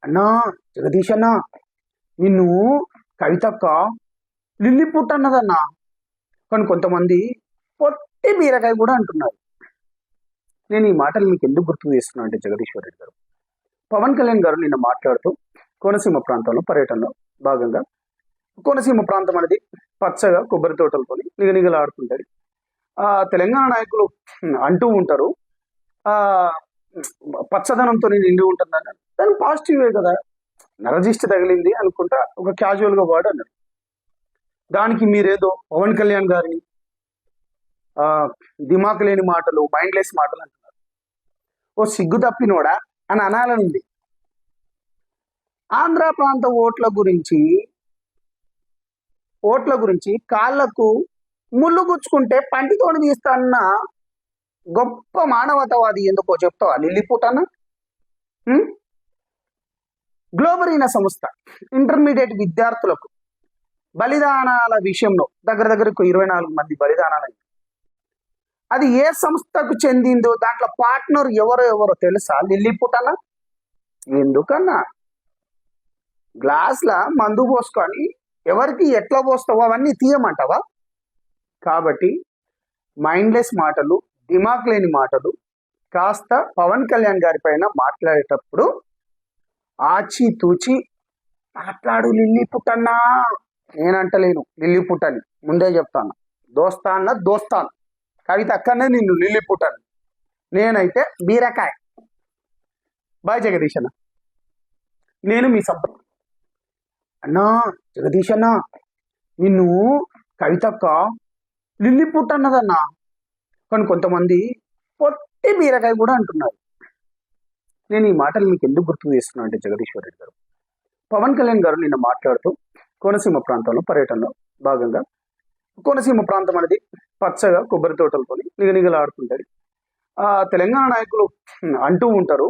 అన్నా, జగదీష్ అన్నా, నిన్ను కవితక్క లిల్లీ పుట్ట అన్నదన్నా. కానీ కొంతమంది పొట్టి బీరకాయ కూడా అంటున్నారు. నేను ఈ మాటలు మీకు ఎందుకు గుర్తు చేస్తున్నా అంటే, జగదీశ్వర్ రెడ్డి గారు, పవన్ కళ్యాణ్ గారు నిన్న మాట్లాడుతూ కోనసీమ ప్రాంతంలో పర్యటనలో భాగంగా, కోనసీమ ప్రాంతం అనేది పచ్చగా కొబ్బరి తోటలతో నిగనిగలాడుతుంటది. తెలంగాణ నాయకులు అంటూ ఉంటారు, ఆ పచ్చదనంతో నిండి ఉంటుందని. దాని పాజిటివే కదా. నరజిష్టి తగిలింది అనుకుంటా ఒక క్యాజువల్ గా వర్డ్ అన్నారు. దానికి మీరేదో పవన్ కళ్యాణ్ గారిని ఆ దిమాక్ లేని మాటలు, మైండ్లెస్ మాటలు అంటున్నారు. ఓ సిగ్గు తప్పినోడా అని అనాలనుంది. ఆంధ్ర ప్రాంత ఓట్ల గురించి కాళ్లకు ముళ్ళు గుచ్చుకుంటే పంటితోని తీస్తాన్న గొప్ప మానవతావాది ఎందుకో చెప్తావా లిల్లీపుట్ అన్న? గ్లోబరీనా సంస్థ ఇంటర్మీడియట్ విద్యార్థులకు బలిదానాల విషయంలో దగ్గరకు 24 మంది బలిదానాలు. అది ఏ సంస్థకు చెందిందో, దాంట్లో పార్ట్నర్ ఎవరో తెలుసా లిల్లీపుట్ అన్న? ఎందుకన్నా గ్లాస్ల మందు పోసుకొని ఎవరికి ఎట్లా పోస్తావో అవన్నీ తీయమంటావా? కాబట్టి మైండ్లెస్ మాటలు, దిమాక్ లేని మాటలు కాస్త పవన్ కళ్యాణ్ గారి పైన మాట్లాడేటప్పుడు ఆచితూచి మాట్లాడు లిల్లీపుట్ అన్నా. నేనంటలేను లిల్లీపుట్ అని, ముందే చెప్తాను. దోస్తాను కవిత అక్కడనే నిన్ను లిల్లీపుట్ అని, నేనైతే బీరకాయ. బాయ్ జగదీష్ అన్న. నేను మీ సంపద అన్నా, జగదీష్ అన్నా, నిన్ను కవితక్క లిల్లీపుట్ అన్నదన్నా. కానీ కొంతమంది పొట్టి బీరకాయ కూడా అంటున్నారు. నేను ఈ మాటలు మీకు ఎందుకు గుర్తు చేస్తున్నా అంటే, జగదీశ్వర్ రెడ్డి గారు, పవన్ కళ్యాణ్ గారు నిన్న మాట్లాడుతూ కోనసీమ ప్రాంతంలో పర్యటనలో భాగంగా, కోనసీమ ప్రాంతం అనేది పచ్చగా కొబ్బరి తోటలతో నిగనిగలాడుతుంటది. తెలంగాణ నాయకులు అంటూ ఉంటారు,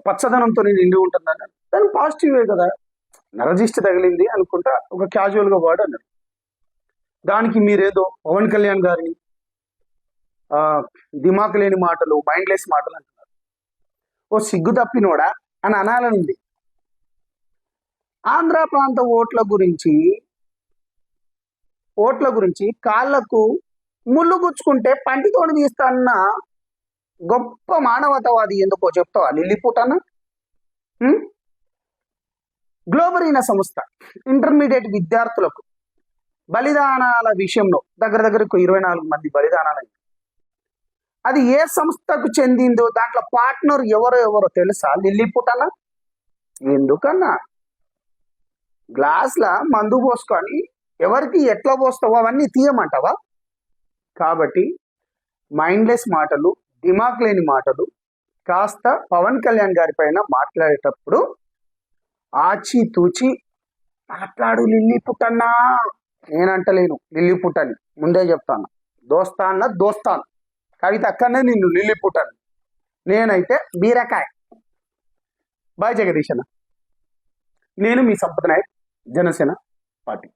పచ్చదనంతో నిండి ఉంటుందని. దాని పాజిటివే కదా. నరజిష్టి తగిలింది అనుకుంటా ఒక క్యాజువల్ గా వర్డ్ అన్నారు. దానికి మీరేదో పవన్ కళ్యాణ్ గారిని దిమాక్ లేని మాటలు, మైండ్లెస్ మాటలు అంటున్నారు. ఓ సిగ్గు తప్పినోడా అని అనాలనుంది. ఆంధ్ర ప్రాంత ఓట్ల గురించి కాళ్లకు ముళ్ళు గుచ్చుకుంటే పంటితోని తీస్తాన్న గొప్ప మానవతావాది ఎందుకో చెప్తావా లిల్లీపుట్ అన్న? గ్లోబరీనా సంస్థ ఇంటర్మీడియట్ విద్యార్థులకు బలిదానాల విషయంలో దగ్గరకు 24 మంది బలిదానాలు. అది ఏ సంస్థకు చెందిందో, దాంట్లో పార్ట్నర్ ఎవరో తెలుసా లిల్లీపుట్ అన్న? ఎందుకన్నా గ్లాస్ల మందు పోసుకొని ఎవరికి ఎట్లా పోస్తావో అవన్నీ తీయమంటావా? కాబట్టి మైండ్లెస్ మాటలు, దిమాక్ లేని మాటలు కాస్త పవన్ కళ్యాణ్ గారి పైన మాట్లాడేటప్పుడు ఆచితూచి మాట్లాడు లిల్లీపుట్ అన్నా. నేనంటలేను లిల్లీపుట్ అని, ముందే చెప్తాను. దోస్తాను కవిత అక్కడనే నిన్ను లిల్లీపుట్ అని, నేనైతే బీరకాయ. బాయ్ జగదీష్ అన్న. నేను మీ సంపద నాయక్, జనసేన పార్టీ.